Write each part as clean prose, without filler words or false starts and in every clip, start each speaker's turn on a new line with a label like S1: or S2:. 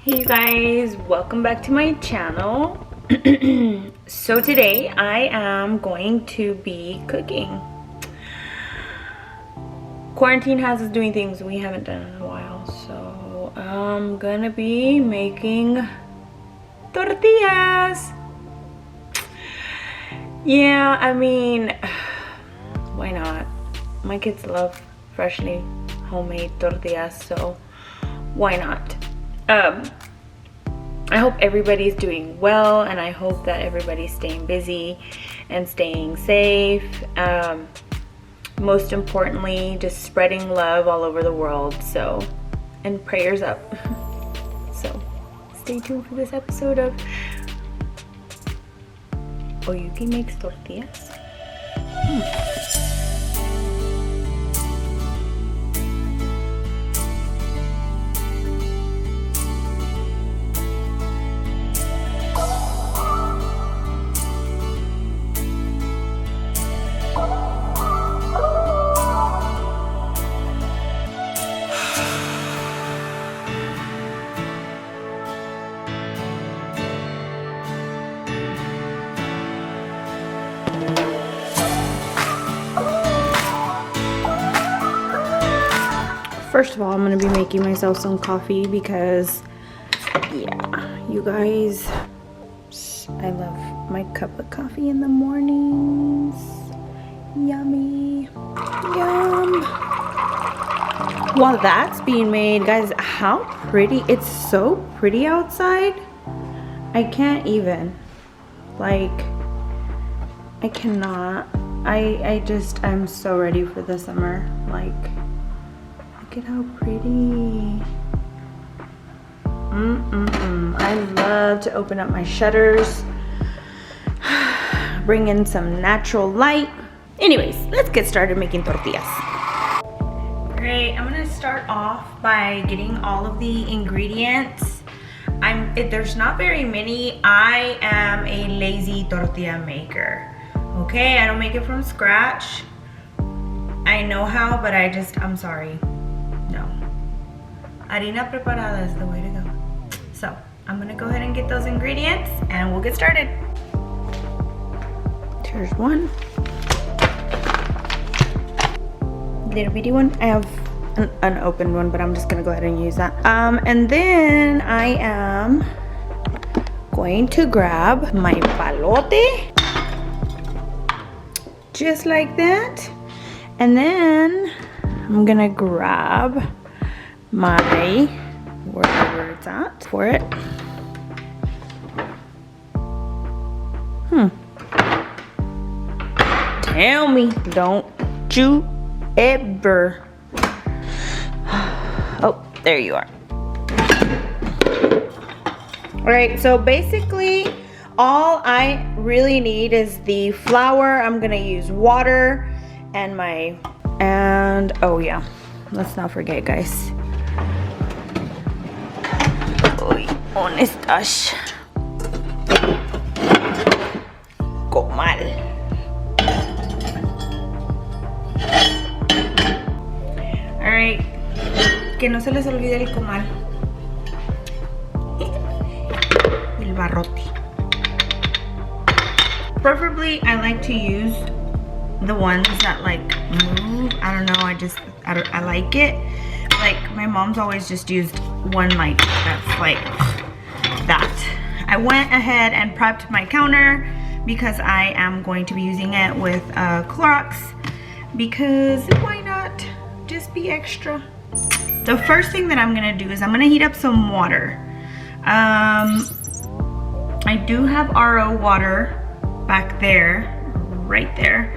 S1: Hey you guys, welcome back to my channel. So today I am going to be cooking. Quarantine has us doing things we haven't done in a while, so I'm gonna be making tortillas. Yeah, I mean, why not? My kids love freshly homemade tortillas, so why not? I hope everybody's doing well, and I hope that everybody's staying busy and staying safe. Most importantly, just spreading love all over the world. So, and prayers up. So, stay tuned for this episode of Oyuki Makes Tortillas. First of all, I'm gonna be making myself some coffee because, yeah, you guys, I love my cup of coffee in the mornings. Yummy, yum. While that's being made, guys, how pretty, it's so pretty outside. I can't even, like, I cannot. I'm so ready for the summer. Like, look at how pretty. I love to open up my shutters, bring in some natural light. Anyways, let's get started making tortillas. Great, I'm gonna start off by getting all of the ingredients. There's not very many. I am a lazy tortilla maker. Okay, I don't make it from scratch. I know how, but I'm sorry. No. Harina preparada is the way to go. So, I'm gonna go ahead and get those ingredients and we'll get started. Here's one. Little bitty one. I have an unopened one, but I'm just gonna go ahead and use that. And then I am going to grab my palote. Just like that. And then I'm gonna grab my, wherever it's at for it. Tell me, don't you ever. Oh, there you are. All right, so basically all I really need is the flour. I'm gonna use water and oh yeah, let's not forget, guys. Uy, ¿dónde estás? Comal. All right, que no se les olvide el comal. El barrote. Preferably, I like to use the ones that like move. I don't know, I like it. Like my mom's always just used one like that's like that. I went ahead and prepped my counter because I am going to be using it with Clorox, because why not just be extra. The first thing that I'm gonna do is I'm gonna heat up some water. I do have RO water back there, right there,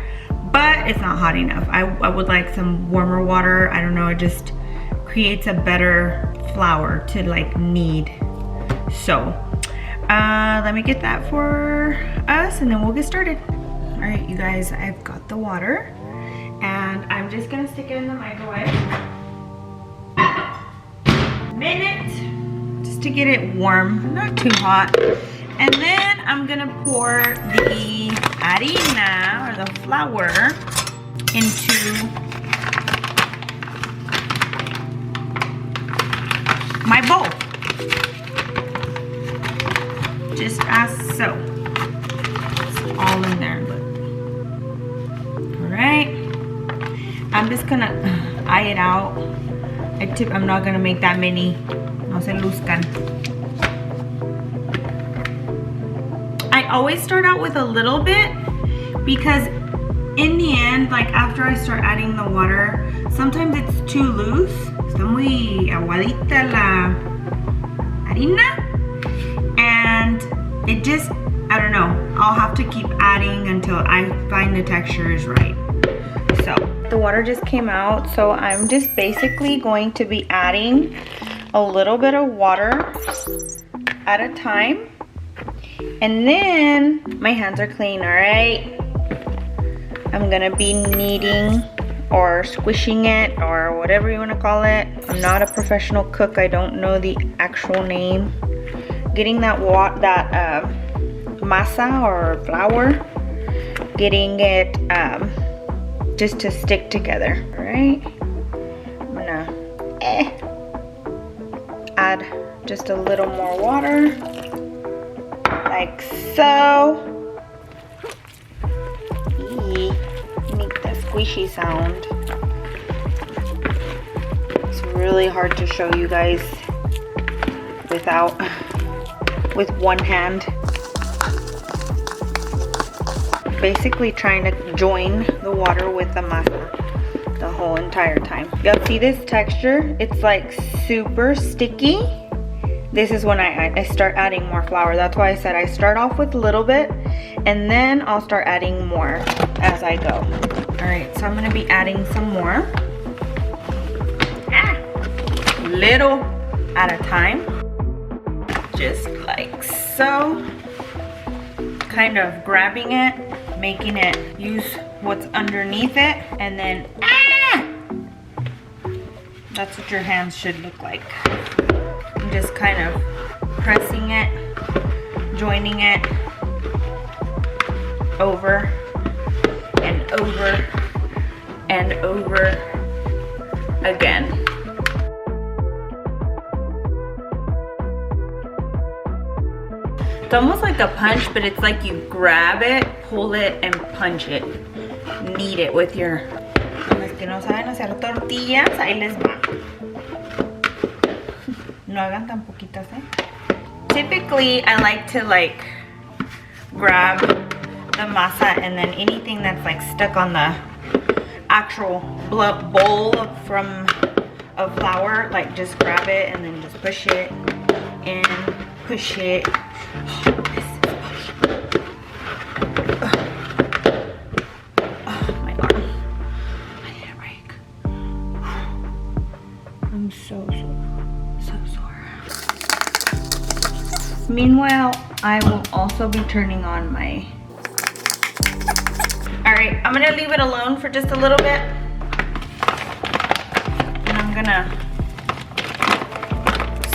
S1: but it's not hot enough. I would like some warmer water. I don't know, it just creates a better flour to like knead. So let me get that for us and then we'll get started. All right, you guys, I've got the water and I'm just gonna stick it in the microwave. Minute, just to get it warm, not too hot. And then I'm gonna pour the harina, or the flour, into my bowl. just as so. It's all in there, look. All right. I'm just gonna eye it out. I'm not gonna make that many. No se luzcan. I always start out with a little bit because in the end, like after I start adding the water, sometimes it's too loose. Está muy aguadita la harina. And it just, I don't know. I'll have to keep adding until I find the texture is right. So the water just came out, so I'm just basically going to be adding a little bit of water at a time. And then my hands are clean, all right? I'm gonna be kneading or squishing it or whatever you wanna call it. I'm not a professional cook, I don't know the actual name. Getting that masa or flour, getting it just to stick together, all right? I'm gonna add just a little more water, like so. Make the squishy sound. It's really hard to show you guys with one hand. Basically trying to join the water with the masa the whole entire time. Y'all see this texture? It's like super sticky. This is when I start adding more flour. That's why I said I start off with a little bit and then I'll start adding more as I go. All right, so I'm gonna be adding some more. Little at a time. Just like so. Kind of grabbing it, making it use what's underneath it, and then that's what your hands should look like. I'm just kind of pressing it, joining it over and over and over again. It's almost like a punch, but it's like you grab it, pull it, and punch it. Knead it with your... Los que no saben hacer tortillas, ahí les va. No hagan tan poquitas, eh? Typically, I like to like grab the masa and then anything that's like stuck on the actual bowl of flour, like just grab it and then just push it and push it. Oh, my arm. I need a break. I'm so sore. Meanwhile, I will also be turning on my... Alright, I'm gonna leave it alone for just a little bit. And I'm gonna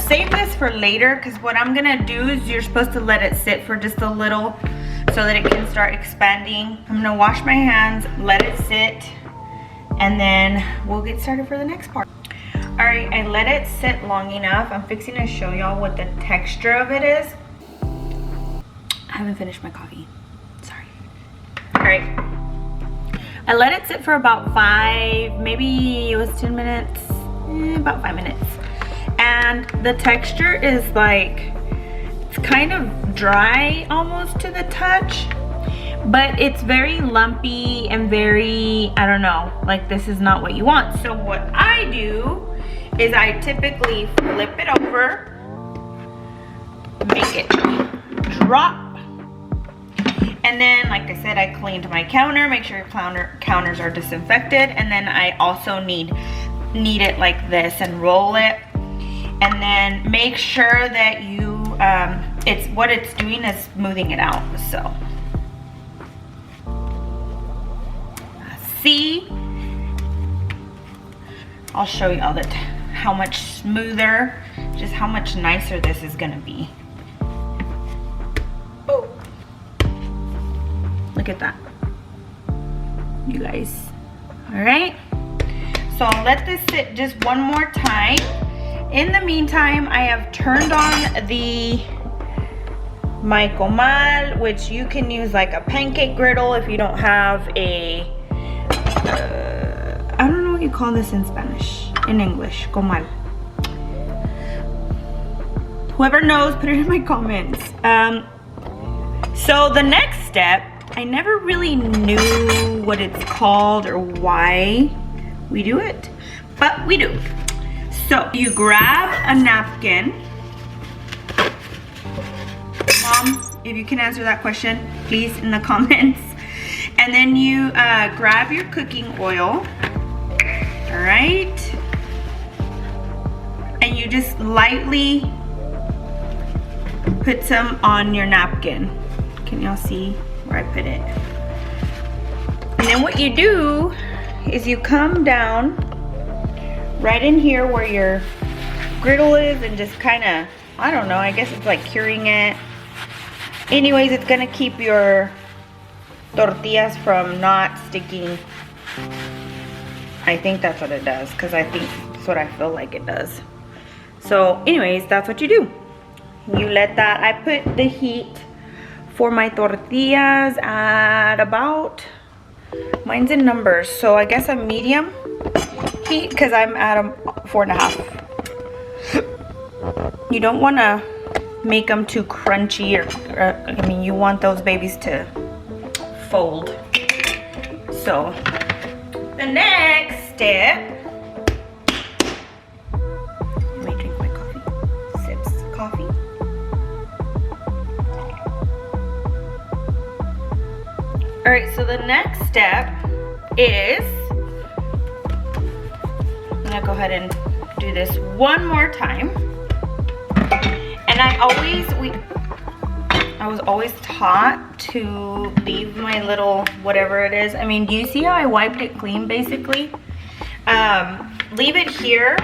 S1: save this for later, because what I'm gonna do is you're supposed to let it sit for just a little so that it can start expanding. I'm gonna wash my hands, let it sit, and then we'll get started for the next part. All right, I let it sit long enough. I'm fixing to show y'all what the texture of it is. I haven't finished my coffee, sorry. All right, I let it sit for about 5, maybe it was 10 minutes, about 5 minutes. And the texture is like, it's kind of dry almost to the touch, but it's very lumpy and very, I don't know, like this is not what you want. So what I do is I typically flip it over, make it drop, and then like I said, I cleaned my counter, make sure your counters are disinfected, and then I also knead it like this and roll it. And then make sure that you, what it's doing is smoothing it out, so. See? I'll show y'all that how much smoother, just how much nicer this is gonna be. Oh. Look at that. You guys. All right. So I'll let this sit just one more time. In the meantime, I have turned on the my comal, which you can use like a pancake griddle if you don't have a, I don't know what you call this in Spanish, in English, comal. Whoever knows, put it in my comments. So the next step, I never really knew what it's called or why we do it, but we do. So you grab a napkin. Mom, if you can answer that question, please in the comments. And then you grab your cooking oil, all right? And you just lightly put some on your napkin. Can y'all see where I put it? And then what you do is you come down right in here where your griddle is and just kind of, I don't know, I guess it's like curing it. Anyways, it's gonna keep your tortillas from not sticking. I think that's what it does, because I think that's what I feel like it does. So anyways, that's what you do. You let that, I put the heat for my tortillas at about, mine's in numbers, so I guess a medium heat, because I'm at a 4.5. You don't want to make them too crunchy, or I mean, you want those babies to fold. So the next step, let me drink my coffee. Sips coffee. All right, so the next step is, I'm gonna go ahead and do this one more time. And I was always taught to leave my little whatever it is. I mean, do you see how I wiped it clean basically? Leave it here,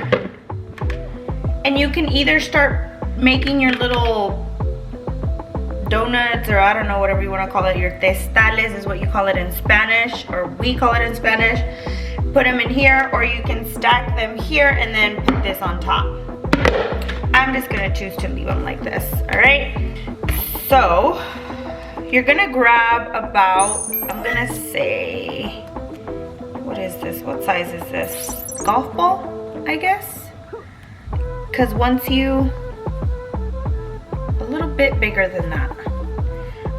S1: and you can either start making your little donuts, or I don't know, whatever you want to call it. Your testales is what you call it in Spanish, or we call it in Spanish. Put them in here, or you can stack them here and then put this on top. I'm just gonna choose to leave them like this, all right? So you're gonna grab about, I'm gonna say, what is this? What size is this? Golf ball, I guess? Because once you, a little bit bigger than that.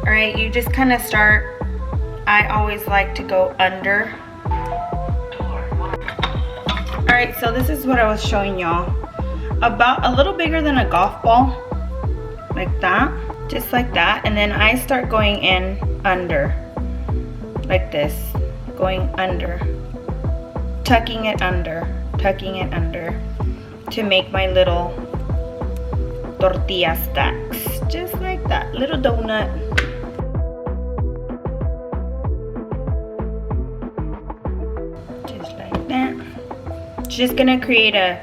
S1: All right, you just kind of start, I always like to go under. All right, so this is what I was showing y'all. About a little bigger than a golf ball, like that, just like that. And then I start going in under, like this, going under, tucking it under to make my little tortilla stacks, just like that, little donut. Just like that. It's just gonna create a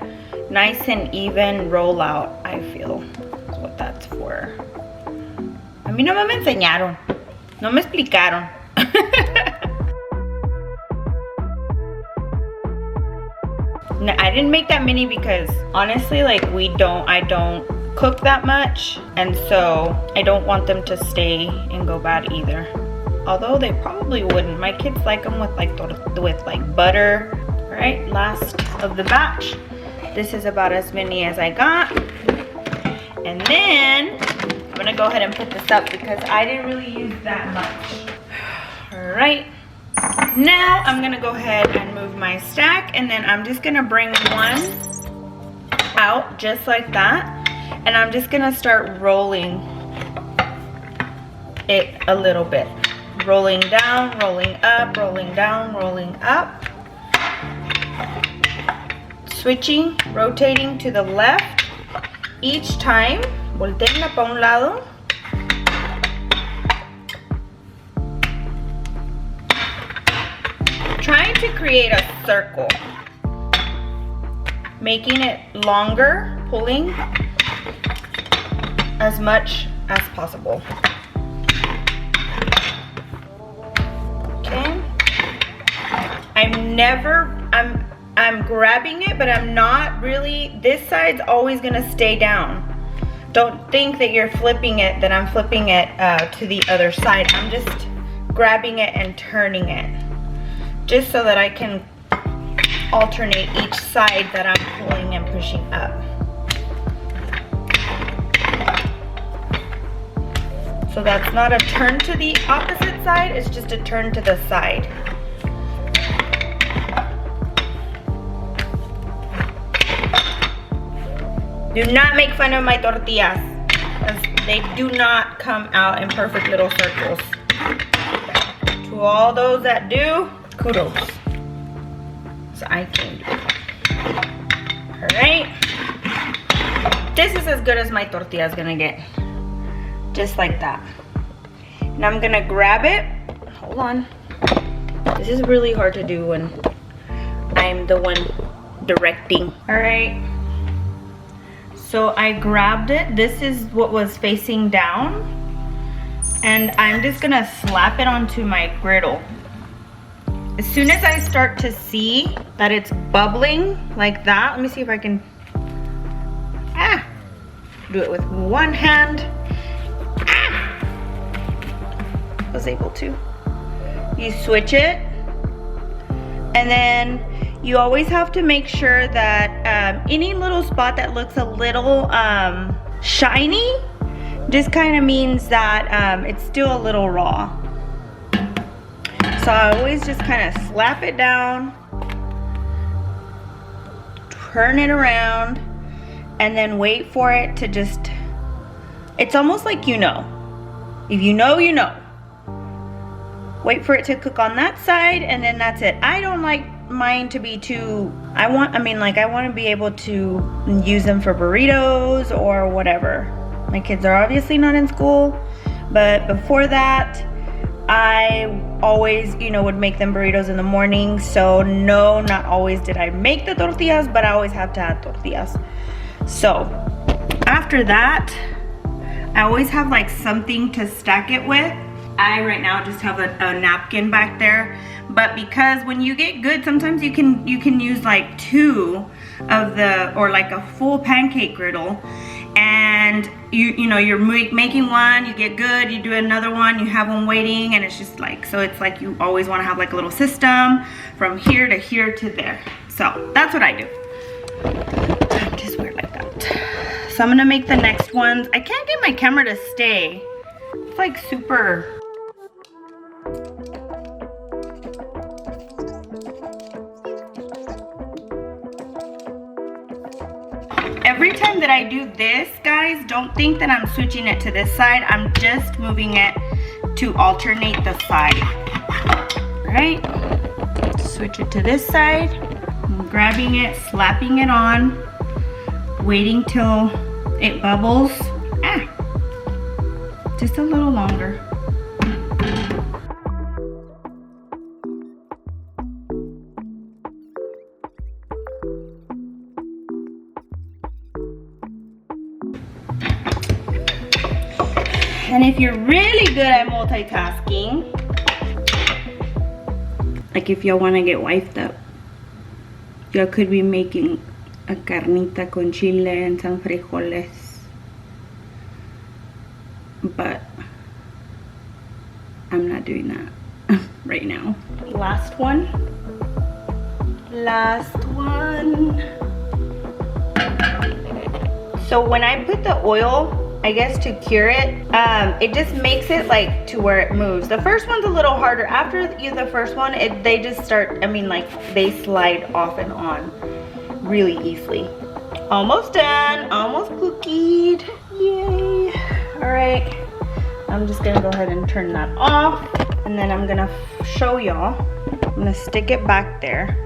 S1: nice and even rollout, I feel. That's what that's for. A mí no me enseñaron. No me explicaron. No, I didn't make that many because honestly, like I don't cook that much, and so I don't want them to stay and go bad either. Although they probably wouldn't. My kids like them with like butter. All right, last of the batch. This is about as many as I got. And then I'm gonna go ahead and put this up because I didn't really use that much. All right, now I'm gonna go ahead and move my stack, and then I'm just gonna bring one out just like that. And I'm just gonna start rolling it a little bit. Rolling down, rolling up, rolling down, rolling up. Switching, rotating to the left each time. Volteenla para un lado. Trying to create a circle. Making it longer, pulling as much as possible. Okay. I'm grabbing it, but I'm not really, this side's always gonna stay down. don't think that you're flipping it, that I'm flipping it to the other side. I'm just grabbing it and turning it, just so that I can alternate each side that I'm pulling and pushing up. So that's not a turn to the opposite side, it's just a turn to the side. Do not make fun of my tortillas, because they do not come out in perfect little circles. To all those that do, kudos. So I can do it. Alright. This is as good as my tortilla is gonna get. Just like that. Now I'm gonna grab it. Hold on. This is really hard to do when I'm the one directing. Alright. So I grabbed it. This is what was facing down. And I'm just gonna slap it onto my griddle. As soon as I start to see that it's bubbling like that, let me see if I can do it with one hand. Was able to. You switch it, and then you always have to make sure that any little spot that looks a little shiny just kind of means that it's still a little raw. So I always just kind of slap it down, turn it around, and then wait for it to just, it's almost like you know. If you know, you know. Wait for it to cook on that side, and then that's it. I don't like mine to be too, I want to be able to use them for burritos or whatever. My kids are obviously not in school, but before that, I always, would make them burritos in the morning. So no, not always did I make the tortillas, but I always have to add tortillas. So after that, I always have like something to stack it with. I right now just have a napkin back there, but because when you get good, sometimes you can use like two of the, or like a full pancake griddle, and you're making one, you get good, you do another one, you have one waiting, and it's just like, so it's like you always want to have like a little system from here to there. So that's what I do. I'm just weird like that. So I'm gonna make the next ones. I can't get my camera to stay. It's like super. Every time that I do this, guys, don't think that I'm switching it to this side. I'm just moving it to alternate the side. Right? Switch it to this side. I'm grabbing it, slapping it on, waiting till it bubbles. Just a little longer. And if you're really good at multitasking, like if y'all want to get wifed up, y'all could be making a carnita con chile and some frijoles. But I'm not doing that right now. Last one. So when I put the oil, I guess to cure it, it just makes it like to where it moves. The first one's a little harder. After the first one, they just start, they slide off and on really easily. Almost done, almost cookied, yay. All right, I'm just gonna go ahead and turn that off, and then I'm gonna show y'all. I'm gonna stick it back there.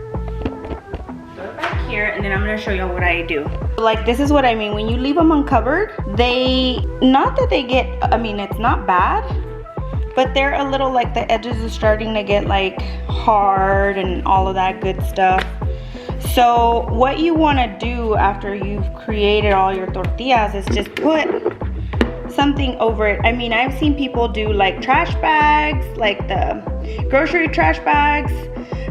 S1: Put it back here, and then I'm gonna show y'all what I do. Like, this is what I mean. When you leave them uncovered, not that they get, it's not bad, but they're a little, like, the edges are starting to get like hard and all of that good stuff. So what you want to do after you've created all your tortillas is just put something over it. I've seen people do like trash bags, like the grocery trash bags,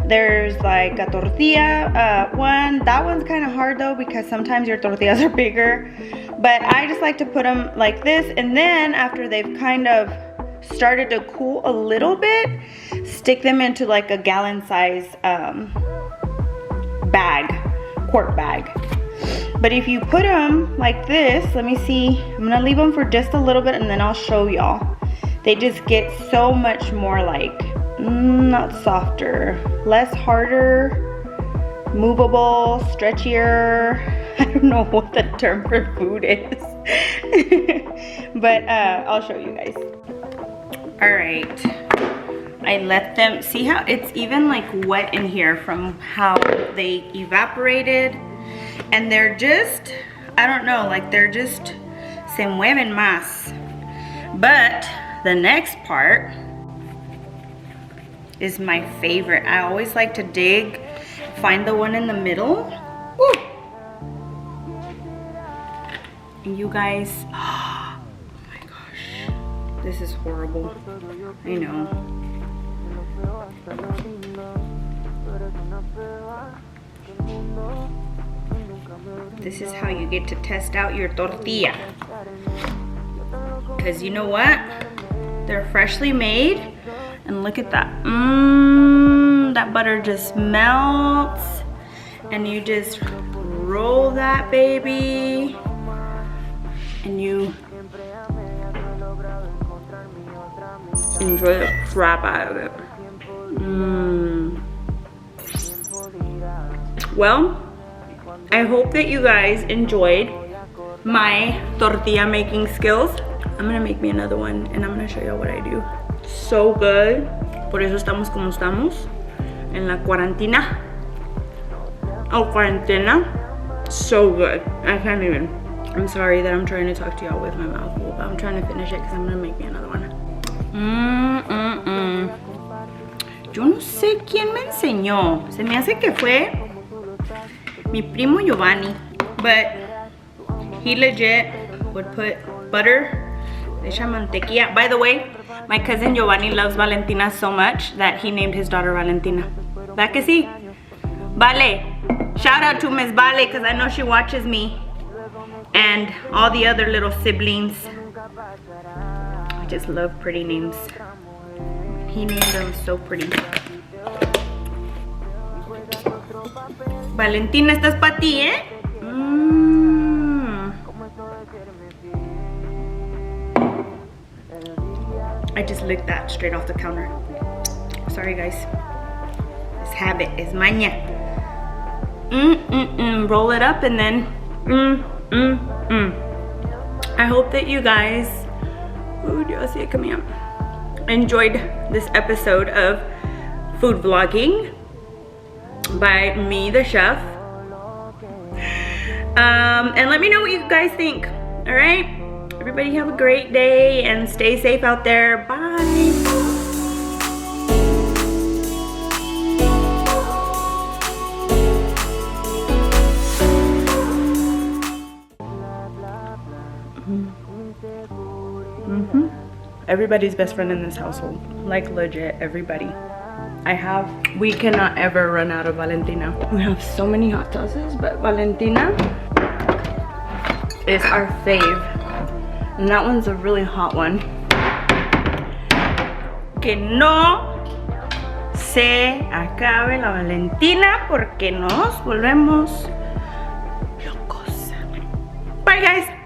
S1: There's like a tortilla one. That one's kind of hard though because sometimes your tortillas are bigger. But I just like to put them like this, and then after they've kind of started to cool a little bit, stick them into like a gallon size quart bag. But if you put them like this, let me see, I'm gonna leave them for just a little bit and then I'll show y'all. They just get so much more like, not softer, less harder, movable, stretchier. I don't know what the term for food is. But I'll show you guys. All right, I let them, see how it's even like wet in here from how they evaporated. And they're just, I don't know, like they're just, se mueven más. But the next part is my favorite. I always like to dig, find the one in the middle. Woo! And you guys, oh my gosh, this is horrible. I know. This is how you get to test out your tortilla. Because you know what? They're freshly made. And look at that. That butter just melts. And you just roll that baby. And you enjoy the crap out of it. Well, I hope that you guys enjoyed my tortilla making skills. I'm gonna make me another one and I'm gonna show y'all what I do. So good. Por eso estamos como estamos en la cuarentena. Oh, cuarentena. So good. I can't even. I'm sorry that I'm trying to talk to y'all with my mouth full, but I'm trying to finish it because I'm gonna make me another one. Yo no sé quién me enseñó. Se me hace que fue mi primo Giovanni, but he legit would put butter, echa mantequilla. By the way, my cousin Giovanni loves Valentina so much that he named his daughter Valentina. ¿Verdad que sí? Vale. Shout out to Miss Vale because I know she watches me and all the other little siblings. I just love pretty names. He named them so pretty. Valentina, estás para ti, ¿eh? I just licked that straight off the counter. Sorry, guys. This habit is maña. Roll it up and then I hope that you guys, ooh, do you see it coming up? Enjoyed this episode of food vlogging by me, the chef. And let me know what you guys think. All right, everybody have a great day and stay safe out there. Bye. Everybody's best friend in this household. Like legit, everybody. We cannot ever run out of Valentina. We have so many hot sauces, but Valentina is our fave. And that one's a really hot one. Que no se acabe la Valentina porque nos volvemos locos. Bye, guys.